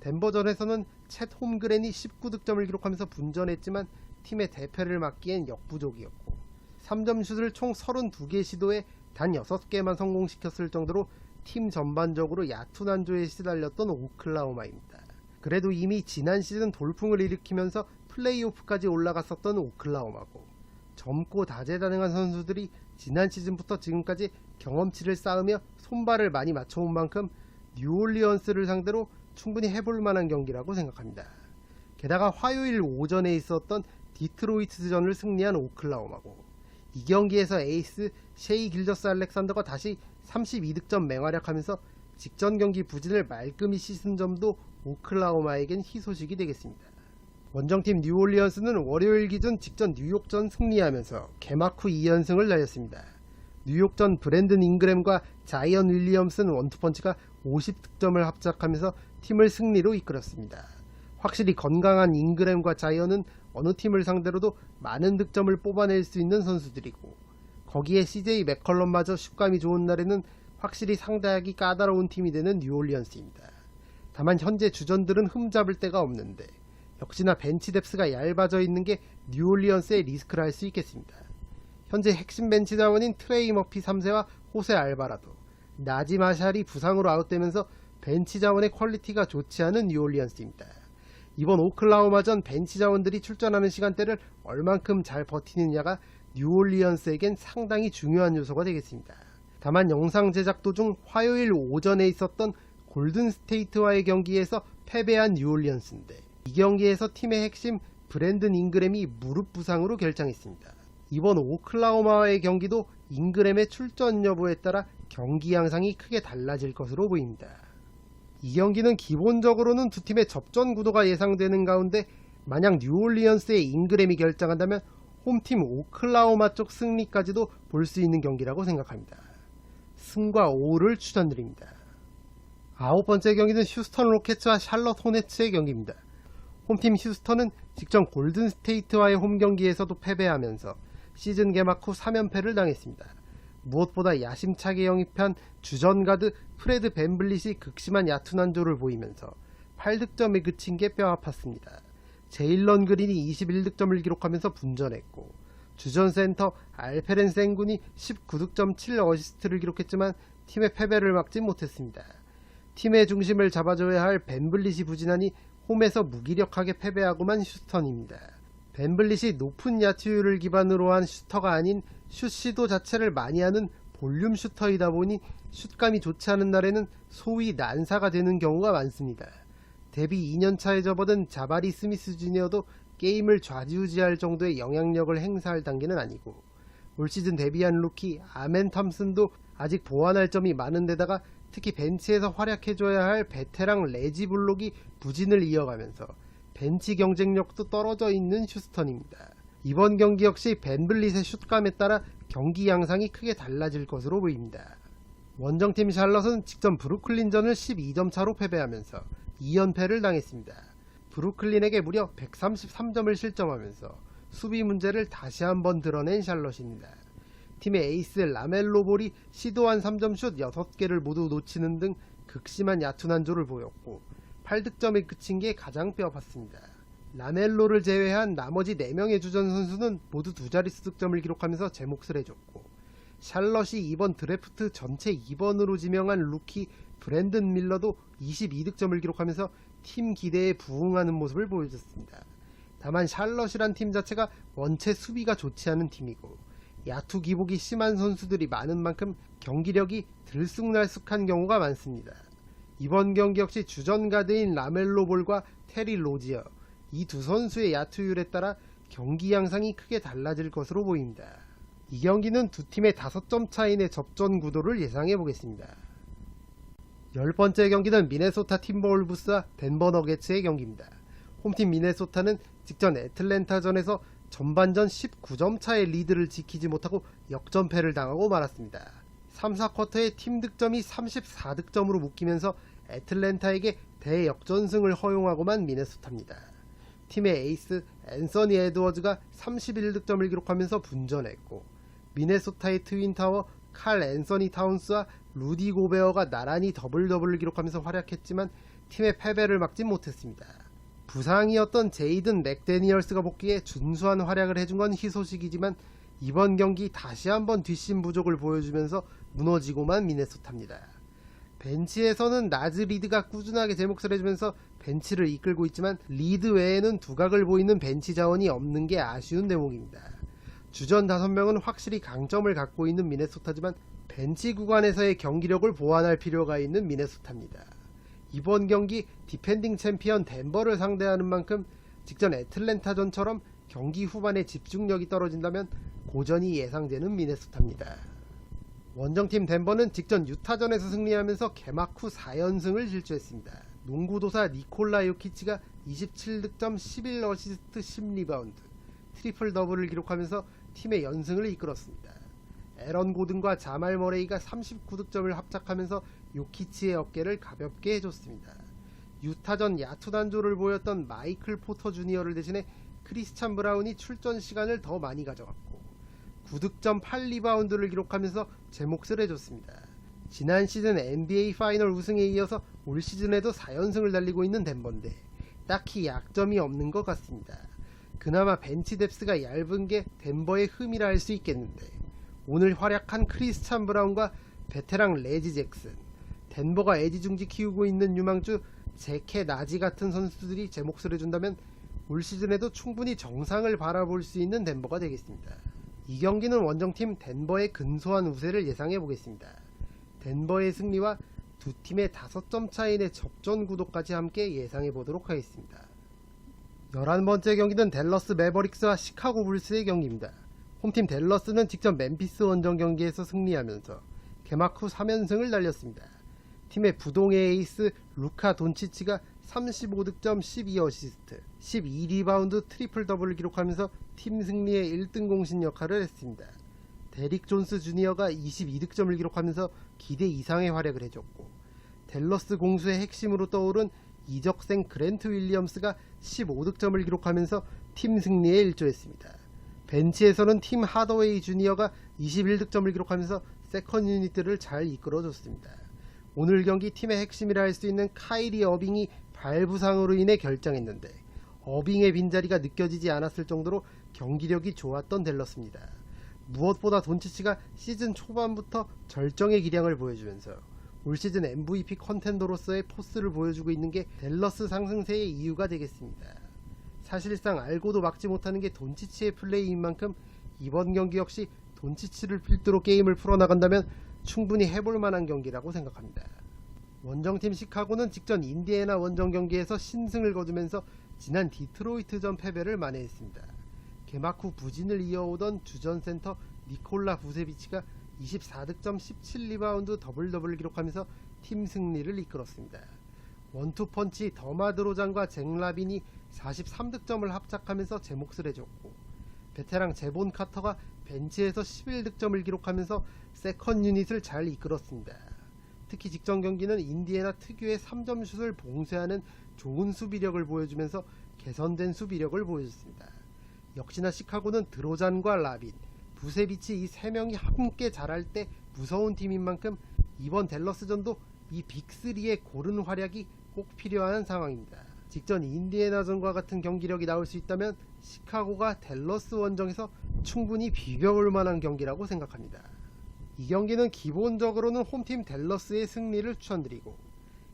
덴버전에서는 챗 홈그랜이 19득점을 기록하면서 분전했지만 팀의 대패를 막기엔 역부족이었고 3점 슛을 총 32개 시도에 단 6개만 성공시켰을 정도로 팀 전반적으로 얕은 안조에 시달렸던 오클라호마입니다. 그래도 이미 지난 시즌 돌풍을 일으키면서 플레이오프까지 올라갔었던 오클라호마고 젊고 다재다능한 선수들이 지난 시즌부터 지금까지 경험치를 쌓으며 손발을 많이 맞춰온 만큼 뉴올리언스를 상대로 충분히 해볼 만한 경기라고 생각합니다. 게다가 화요일 오전에 있었던 디트로이트전을 승리한 오클라호마고 이 경기에서 에이스 셰이 길저스 알렉산더가 다시 32득점 맹활약하면서 직전 경기 부진을 말끔히 씻은 점도 오클라호마에겐 희소식이 되겠습니다. 원정팀 뉴올리언스는 월요일 기준 직전 뉴욕전 승리하면서 개막 후 2연승을 날렸습니다. 뉴욕전 브랜든 잉그램과 자이언 윌리엄슨 원투펀치가 50득점을 합작하면서 팀을 승리로 이끌었습니다. 확실히 건강한 잉그램과 자이언은 어느 팀을 상대로도 많은 득점을 뽑아낼 수 있는 선수들이고 거기에 CJ 맥컬럼마저 슛감이 좋은 날에는 확실히 상대하기 까다로운 팀이 되는 뉴올리언스입니다. 다만 현재 주전들은 흠잡을 데가 없는데 역시나 벤치 뎁스가 얇아져 있는 게 뉴올리언스의 리스크를 할 수 있겠습니다. 현재 핵심 벤치 자원인 트레이 머피 3세와 호세 알바라도, 나지 마샬이 부상으로 아웃되면서 벤치 자원의 퀄리티가 좋지 않은 뉴올리언스입니다. 이번 오클라호마전 벤치 자원들이 출전하는 시간대를 얼만큼 잘 버티느냐가 뉴올리언스에겐 상당히 중요한 요소가 되겠습니다. 다만 영상 제작 도중 화요일 오전에 있었던 골든스테이트와의 경기에서 패배한 뉴올리언스인데 이 경기에서 팀의 핵심 브랜든 잉그램이 무릎 부상으로 결장했습니다. 이번 오클라호마와의 경기도 잉그램의 출전 여부에 따라 경기 양상이 크게 달라질 것으로 보입니다. 이 경기는 기본적으로는 두 팀의 접전 구도가 예상되는 가운데 만약 뉴올리언스의 잉그램이 결장한다면 홈팀 오클라호마 쪽 승리까지도 볼 수 있는 경기라고 생각합니다. 승과 5를 추천드립니다. 9번째 경기는 휴스턴 로켓츠와 샬럿 호네츠의 경기입니다. 홈팀 휴스턴은 직전 골든스테이트와의 홈경기에서도 패배하면서 시즌 개막 후 3연패를 당했습니다. 무엇보다 야심차게 영입한 주전가드 프레드 밴블릿이 극심한 얕은 안조를 보이면서 8득점에 그친 게 뼈아팠습니다. 제일런 그린이 21득점을 기록하면서 분전했고 주전 센터 알페렌 생군이 19득점 7어시스트를 기록했지만 팀의 패배를 막지 못했습니다. 팀의 중심을 잡아줘야 할 밴블릿이 부진하니 홈에서 무기력하게 패배하고만 휴스턴입니다. 밴블릿이 높은 야투율을 기반으로 한 슈터가 아닌 슛 시도 자체를 많이 하는 볼륨 슈터이다 보니 슛감이 좋지 않은 날에는 소위 난사가 되는 경우가 많습니다. 데뷔 2년차에 접어든 자바리 스미스 주니어도 게임을 좌지우지할 정도의 영향력을 행사할 단계는 아니고 올 시즌 데뷔한 루키 아멘 탐슨도 아직 보완할 점이 많은 데다가 특히 벤치에서 활약해줘야 할 베테랑 레지 블록이 부진을 이어가면서 벤치 경쟁력도 떨어져 있는 휴스턴입니다. 이번 경기 역시 밴블릿의 슛감에 따라 경기 양상이 크게 달라질 것으로 보입니다. 원정팀 샬럿은 직전 브루클린전을 12점 차로 패배하면서 2연패를 당했습니다. 브루클린에게 무려 133점을 실점하면서 수비 문제를 다시 한번 드러낸 샬럿입니다. 팀의 에이스 라멜로 볼이 시도한 3점슛 6개를 모두 놓치는 등 극심한 얕은 안조를 보였고 8득점에 그친 게 가장 뼈아팠습니다. 라멜로를 제외한 나머지 4명의 주전 선수는 모두 두 자릿수 득점을 기록하면서 제 몫을 해줬고 샬럿이 이번 드래프트 전체 2번으로 지명한 루키 브랜든 밀러도 22득점을 기록하면서 팀 기대에 부응하는 모습을 보여줬습니다. 다만 샬럿이란 팀 자체가 원체 수비가 좋지 않은 팀이고 야투 기복이 심한 선수들이 많은 만큼 경기력이 들쑥날쑥한 경우가 많습니다. 이번 경기 역시 주전 가드인 라멜로 볼과 테리 로지어 이 두 선수의 야투율에 따라 경기 양상이 크게 달라질 것으로 보입니다. 이 경기는 두 팀의 5점 차이의 접전 구도를 예상해 보겠습니다. 10번째 경기는 미네소타 팀버울브스와 덴버 너게츠의 경기입니다. 홈팀 미네소타는 직전 애틀랜타전에서 전반전 19점 차의 리드를 지키지 못하고 역전패를 당하고 말았습니다. 3, 4쿼터에 팀 득점이 34득점으로 묶이면서 애틀랜타에게 대역전승을 허용하고만 미네소타입니다. 팀의 에이스 앤서니 에드워즈가 31득점을 기록하면서 분전했고, 미네소타의 트윈타워 칼 앤서니 타운스와 루디 고베어가 나란히 더블을 기록하면서 활약했지만 팀의 패배를 막진 못했습니다. 부상이었던 제이든 맥데니얼스가 복귀해 준수한 활약을 해준 건 희소식이지만 이번 경기 다시 한번 뒷심 부족을 보여주면서 무너지고만 미네소타입니다. 벤치에서는 나즈 리드가 꾸준하게 제 몫을 해주면서 벤치를 이끌고 있지만 리드 외에는 두각을 보이는 벤치 자원이 없는 게 아쉬운 대목입니다. 주전 5명은 확실히 강점을 갖고 있는 미네소타지만 벤치 구간에서의 경기력을 보완할 필요가 있는 미네소타입니다. 이번 경기 디펜딩 챔피언 덴버를 상대하는 만큼 직전 애틀랜타전처럼 경기 후반에 집중력이 떨어진다면 고전이 예상되는 미네소타입니다. 원정팀 덴버는 직전 유타전에서 승리하면서 개막 후 4연승을 질주했습니다. 농구도사 니콜라 요키치가 27득점 11어시스트 10리바운드 트리플 더블을 기록하면서 팀의 연승을 이끌었습니다. 에런 고든과 자말 머레이가 39득점을 합작하면서 요키치의 어깨를 가볍게 해줬습니다. 유타전 야투 단조를 보였던 마이클 포터 주니어를 대신해 크리스찬 브라운이 출전 시간을 더 많이 가져갔고 9득점 8리바운드를 기록하면서 제 몫을 해줬습니다. 지난 시즌 NBA 파이널 우승에 이어서 올 시즌에도 4연승을 달리고 있는 덴버인데 딱히 약점이 없는 것 같습니다. 그나마 벤치 뎁스가 얇은 게 덴버의 흠이라 할 수 있겠는데 오늘 활약한 크리스찬 브라운과 베테랑 레지 잭슨, 덴버가 애지중지 키우고 있는 유망주 제케 나지 같은 선수들이 제 몫을 해준다면 올 시즌에도 충분히 정상을 바라볼 수 있는 덴버가 되겠습니다. 이 경기는 원정팀 덴버의 근소한 우세를 예상해 보겠습니다. 덴버의 승리와 두 팀의 5점 차이 내 접전 구도까지 함께 예상해 보도록 하겠습니다. 11번째 경기는 댈러스 매버릭스와 시카고 불스의 경기입니다. 홈팀 댈러스는 직전 멤피스 원정 경기에서 승리하면서 개막 후 3연승을 달렸습니다. 팀의 부동의 에이스 루카 돈치치가 35득점 12어시스트 12리바운드 트리플 더블을 기록하면서 팀 승리의 1등 공신 역할을 했습니다. 데릭 존스 주니어가 22득점을 기록하면서 기대 이상의 활약을 해줬고 댈러스 공수의 핵심으로 떠오른 이적생 그랜트 윌리엄스가 15득점을 기록하면서 팀 승리에 일조했습니다. 벤치에서는 팀 하더웨이 주니어가 21득점을 기록하면서 세컨 유닛들을 잘 이끌어줬습니다. 오늘 경기 팀의 핵심이라 할 수 있는 카이리 어빙이 발부상으로 인해 결장했는데 어빙의 빈자리가 느껴지지 않았을 정도로 경기력이 좋았던 댈러스입니다. 무엇보다 돈치치가 시즌 초반부터 절정의 기량을 보여주면서 올 시즌 MVP 컨텐더로서의 포스를 보여주고 있는 게 댈러스 상승세의 이유가 되겠습니다. 사실상 알고도 막지 못하는 게 돈치치의 플레이인 만큼 이번 경기 역시 돈치치를 필두로 게임을 풀어나간다면 충분히 해볼 만한 경기라고 생각합니다. 원정팀 시카고는 직전 인디애나 원정 경기에서 신승을 거두면서 지난 디트로이트전 패배를 만회했습니다. 개막 후 부진을 이어오던 주전 센터 니콜라 부세비치가 24득점 17리바운드 더블을 기록하면서 팀 승리를 이끌었습니다. 원투펀치 더마드로잔과 잭라빈이 43득점을 합작하면서 제 몫을 해줬고 베테랑 제본 카터가 벤치에서 11득점을 기록하면서 세컨 유닛을 잘 이끌었습니다. 특히 직전 경기는 인디애나 특유의 3점슛을 봉쇄하는 좋은 수비력을 보여주면서 개선된 수비력을 보여줬습니다. 역시나 시카고는 드로잔과 라빈, 부세비치 이 3명이 함께 잘할 때 무서운 팀인 만큼 이번 댈러스전도 이 빅3의 고른 활약이 꼭 필요한 상황입니다. 직전 인디애나전과 같은 경기력이 나올 수 있다면 시카고가 댈러스 원정에서 충분히 비벼볼 만한 경기라고 생각합니다. 이 경기는 기본적으로는 홈팀 댈러스의 승리를 추천드리고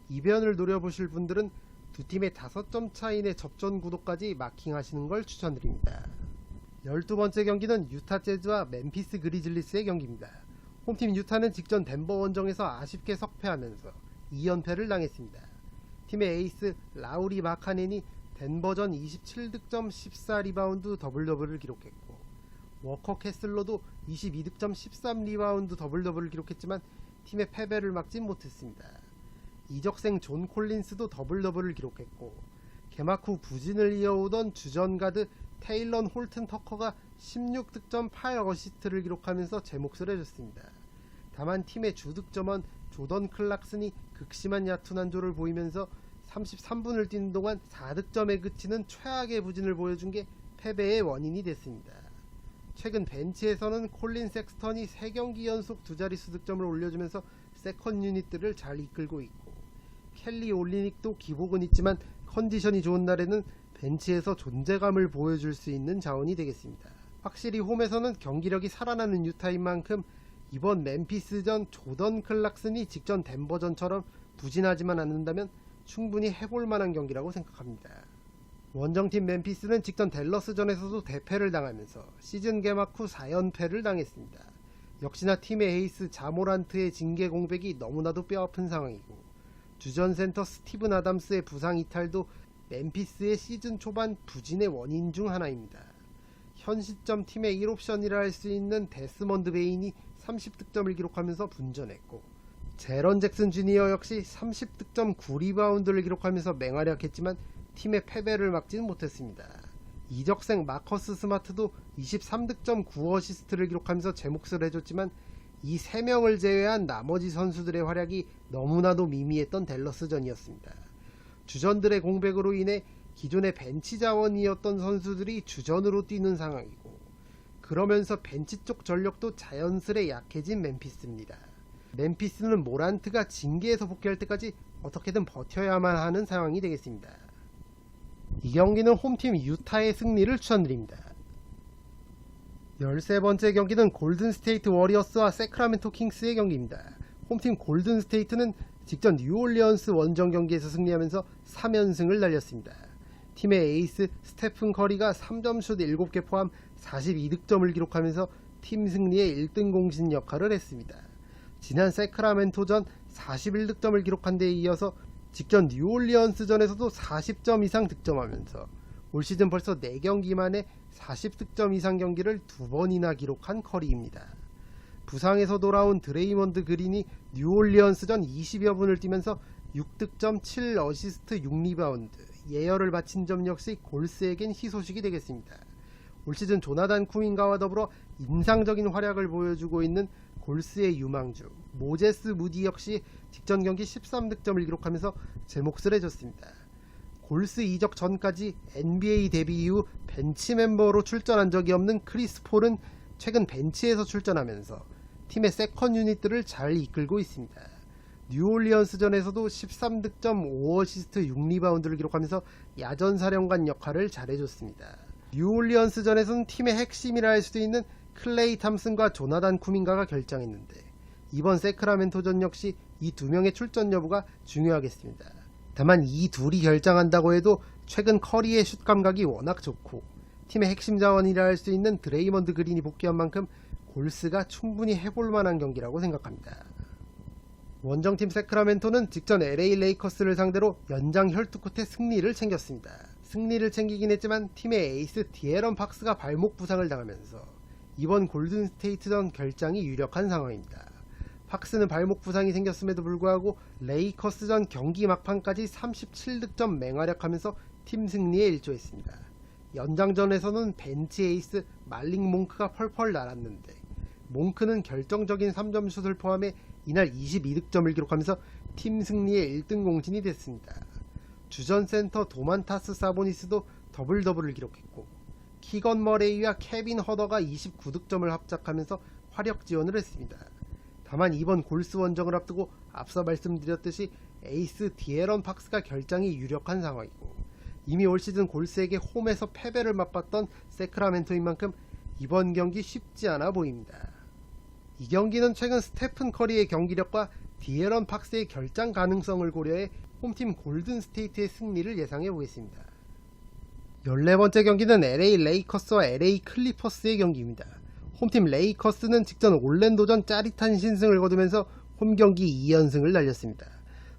이변을 노려보실 분들은 두 팀의 5점 차이 내 접전 구도까지 마킹하시는 걸 추천드립니다. 12번째 경기는 유타 재즈와 멤피스 그리즐리스의 경기입니다. 홈팀 유타는 직전 덴버 원정에서 아쉽게 석패하면서 2연패를 당했습니다. 팀의 에이스 라우리 마카넨이 덴버전 27득점 14리바운드 더블을 기록했고 워커 캐슬러도 22득점 13리바운드 더블을 기록했지만 팀의 패배를 막진 못했습니다. 이적생 존 콜린스도 더블을 기록했고 개막 후 부진을 이어오던 주전 가드 테일런 홀튼 터커가 16득점 8어시스트를 기록하면서 제 몫을 해줬습니다. 다만 팀의 주득점원 조던 클락슨이 극심한 야투 난조를 보이면서 33분을 뛰는 동안 4득점에 그치는 최악의 부진을 보여준 게 패배의 원인이 됐습니다. 최근 벤치에서는 콜린 섹스턴이 3경기 연속 두 자릿수 득점을 올려주면서 세컨 유닛들을 잘 이끌고 있고, 켈리 올리닉도 기복은 있지만 컨디션이 좋은 날에는 벤치에서 존재감을 보여줄 수 있는 자원이 되겠습니다. 확실히 홈에서는 경기력이 살아나는 유타인 만큼 이번 멤피스전 조던 클락슨이 직전 덴버전처럼 부진하지만 않는다면 충분히 해볼 만한 경기라고 생각합니다. 원정팀 멤피스는 직전 댈러스전에서도 대패를 당하면서 시즌 개막 후 4연패를 당했습니다. 역시나 팀의 에이스 자모란트의 징계 공백이 너무나도 뼈아픈 상황이고, 주전 센터 스티븐 아담스의 부상 이탈도 멤피스의 시즌 초반 부진의 원인 중 하나입니다. 현 시점 팀의 1옵션이라 할 수 있는 데스먼드 베인이 30득점을 기록하면서 분전했고, 제런 잭슨 주니어 역시 30득점 9리바운드를 기록하면서 맹활약했지만 팀의 패배를 막지는 못했습니다. 이적생 마커스 스마트도 23득점 9어시스트를 기록하면서 제 몫을 해줬지만 이 3명을 제외한 나머지 선수들의 활약이 너무나도 미미했던 댈러스전이었습니다. 주전들의 공백으로 인해 기존의 벤치 자원이었던 선수들이 주전으로 뛰는 상황이고, 그러면서 벤치 쪽 전력도 자연스레 약해진 멤피스입니다. 멤피스는 모란트가 징계에서 복귀할 때까지 어떻게든 버텨야만 하는 상황이 되겠습니다. 이 경기는 홈팀 유타의 승리를 추천드립니다. 13번째 경기는 골든스테이트 워리어스와 세크라멘토 킹스의 경기입니다. 홈팀 골든스테이트는 직전 뉴올리언스 원정 경기에서 승리하면서 3연승을 달렸습니다. 팀의 에이스 스테픈 커리가 3점슛 7개 포함 42득점을 기록하면서 팀 승리의 1등 공신 역할을 했습니다. 지난 세크라멘토전 41득점을 기록한 데에 이어서 직전 뉴올리언스전에서도 40점 이상 득점하면서 올 시즌 벌써 4경기 만에 40득점 이상 경기를 2번이나 기록한 커리입니다. 부상에서 돌아온 드레이먼드 그린이 뉴올리언스전 20여 분을 뛰면서 6득점 7어시스트 6리바운드, 예열을 바친 점 역시 골스에겐 희소식이 되겠습니다. 올 시즌 조나단 쿠민가와 더불어 인상적인 활약을 보여주고 있는 골스의 유망주 모제스 무디 역시 직전 경기 13득점을 기록하면서 제 몫을 해줬습니다. 골스 이적 전까지 NBA 데뷔 이후 벤치 멤버로 출전한 적이 없는 크리스 폴은 최근 벤치에서 출전하면서 팀의 세컨 유닛들을 잘 이끌고 있습니다. 뉴올리언스전에서도 13득점 5어시스트 6리바운드를 기록하면서 야전사령관 역할을 잘해줬습니다. 뉴올리언스전에서는 팀의 핵심이라 할 수도 있는 클레이 탐슨과 조나단 쿠민가가 결정했는데, 이번 세크라멘토전 역시 이 두 명의 출전 여부가 중요하겠습니다. 다만 이 둘이 결정한다고 해도 최근 커리의 슛 감각이 워낙 좋고 팀의 핵심 자원이라 할 수 있는 드레이먼드 그린이 복귀한 만큼 골스가 충분히 해볼 만한 경기라고 생각합니다. 원정팀 세크라멘토는 직전 LA 레이커스를 상대로 연장 혈투 끝에 승리를 챙겼습니다. 승리를 챙기긴 했지만 팀의 에이스 디에런 팍스가 발목 부상을 당하면서 이번 골든스테이트전 결장이 유력한 상황입니다. 팍스는 발목 부상이 생겼음에도 불구하고 레이커스전 경기 막판까지 37득점 맹활약하면서 팀 승리에 일조했습니다. 연장전에서는 벤치 에이스 말링 몽크가 펄펄 날았는데, 몽크는 결정적인 3점슛을 포함해 이날 22득점을 기록하면서 팀 승리의 1등 공신이 됐습니다. 주전 센터 도만타스 사보니스도 더블 더블을 기록했고, 키건 머레이와 케빈 허더가 29득점을 합작하면서 화력 지원을 했습니다. 다만 이번 골스 원정을 앞두고 앞서 말씀드렸듯이 에이스 디에런 팍스가 결장이 유력한 상황이고, 이미 올 시즌 골스에게 홈에서 패배를 맛봤던 세크라멘토인 만큼 이번 경기 쉽지 않아 보입니다. 이 경기는 최근 스테픈 커리의 경기력과 디에런 팍스의 결장 가능성을 고려해 홈팀 골든스테이트의 승리를 예상해 보겠습니다. 14번째 경기는 LA 레이커스와 LA 클리퍼스의 경기입니다. 홈팀 레이커스는 직전 올랜도전 짜릿한 신승을 거두면서 홈경기 2연승을 날렸습니다.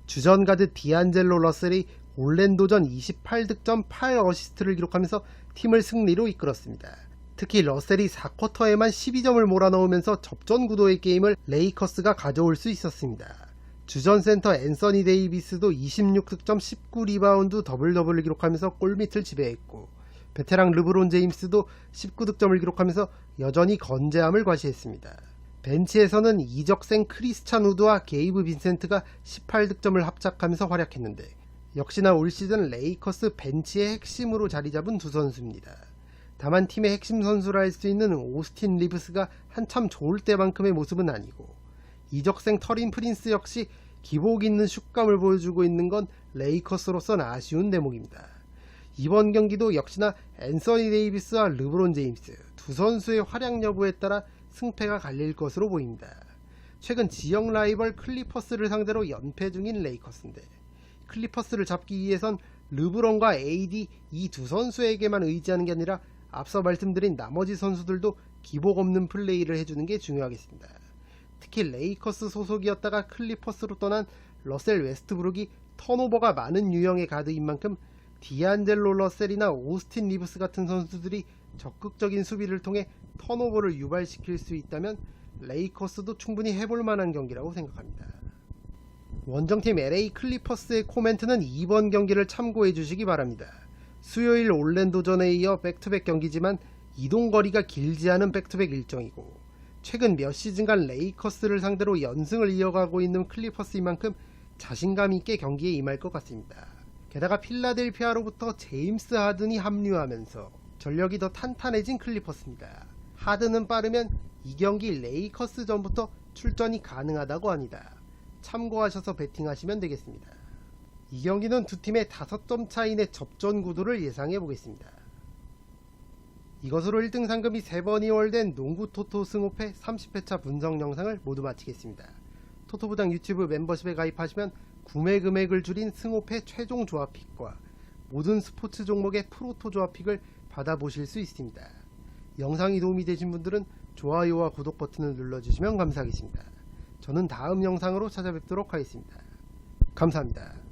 주전 가드 디안젤로 러셀이 올랜도전 28득점 8어시스트를 기록하면서 팀을 승리로 이끌었습니다. 특히 러셀이 4쿼터에만 12점을 몰아넣으면서 접전 구도의 게임을 레이커스가 가져올 수 있었습니다. 주전 센터 앤서니 데이비스도 26득점 19리바운드 더블 더블을 기록하면서 골밑을 지배했고, 베테랑 르브론 제임스도 19득점을 기록하면서 여전히 건재함을 과시했습니다. 벤치에서는 이적생 크리스찬 우드와 게이브 빈센트가 18득점을 합작하면서 활약했는데, 역시나 올 시즌 레이커스 벤치의 핵심으로 자리 잡은 두 선수입니다. 다만 팀의 핵심 선수라 할 수 있는 오스틴 리브스가 한참 좋을 때만큼의 모습은 아니고, 이적생 터린 프린스 역시 기복 있는 슛감을 보여주고 있는 건 레이커스로선 아쉬운 대목입니다. 이번 경기도 역시나 앤서니 데이비스와 르브론 제임스 두 선수의 활약 여부에 따라 승패가 갈릴 것으로 보입니다. 최근 지역 라이벌 클리퍼스를 상대로 연패 중인 레이커스인데, 클리퍼스를 잡기 위해선 르브론과 AD 이 두 선수에게만 의지하는 게 아니라 앞서 말씀드린 나머지 선수들도 기복 없는 플레이를 해주는 게 중요하겠습니다. 특히 레이커스 소속이었다가 클리퍼스로 떠난 러셀 웨스트브룩이 턴오버가 많은 유형의 가드인 만큼 디안젤로 러셀이나 오스틴 리브스 같은 선수들이 적극적인 수비를 통해 턴오버를 유발시킬 수 있다면 레이커스도 충분히 해볼 만한 경기라고 생각합니다. 원정팀 LA 클리퍼스의 코멘트는 이번 경기를 참고해 주시기 바랍니다. 수요일 올랜도전에 이어 백투백 경기지만 이동거리가 길지 않은 백투백 일정이고, 최근 몇 시즌간 레이커스를 상대로 연승을 이어가고 있는 클리퍼스인 만큼 자신감 있게 경기에 임할 것 같습니다. 게다가 필라델피아로부터 제임스 하든이 합류하면서 전력이 더 탄탄해진 클리퍼스입니다. 하든은 빠르면 이 경기 레이커스 전부터 출전이 가능하다고 합니다. 참고하셔서 베팅하시면 되겠습니다. 이 경기는 두 팀의 5점 차이의 접전 구도를 예상해 보겠습니다. 이것으로 1등 상금이 3번 이월된 농구 토토 승호패 30회차 분석 영상을 모두 마치겠습니다. 토토부장 유튜브 멤버십에 가입하시면 구매 금액을 줄인 승호패 최종 조합픽과 모든 스포츠 종목의 프로토 조합픽을 받아보실 수 있습니다. 영상이 도움이 되신 분들은 좋아요와 구독 버튼을 눌러주시면 감사하겠습니다. 저는 다음 영상으로 찾아뵙도록 하겠습니다. 감사합니다.